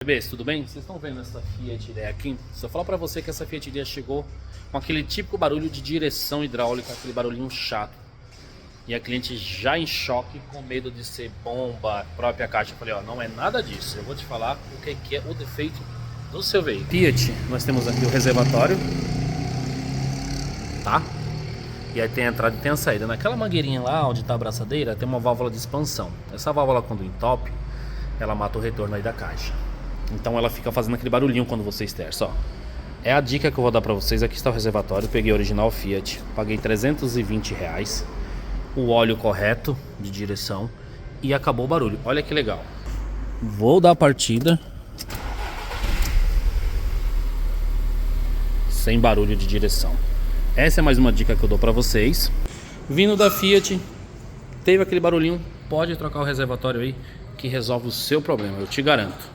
Bebês, tudo bem? Vocês estão vendo essa Fiat Idea aqui? Se eu falar pra você que essa Fiat Idea chegou com aquele típico barulho de direção hidráulica, aquele barulhinho chato, e a cliente já em choque, com medo de ser bomba, própria caixa, eu falei, ó, não é nada disso. Eu vou te falar o que é o defeito do seu veículo. Fiat, nós temos aqui o reservatório, tá? E aí tem a entrada e tem a saída. Naquela mangueirinha lá onde tá a abraçadeira, tem uma válvula de expansão. Essa válvula, quando entope, ela mata o retorno aí da caixa. Então ela fica fazendo aquele barulhinho quando você esterça, ó. É a dica que eu vou dar pra vocês. Aqui está o reservatório, peguei o original Fiat, paguei R$320, o óleo correto de direção e acabou o barulho. Olha que legal. Vou dar a partida sem barulho de direção. Essa é mais uma dica que eu dou pra vocês. Vindo da Fiat, teve aquele barulhinho, pode trocar o reservatório aí que resolve o seu problema, eu te garanto.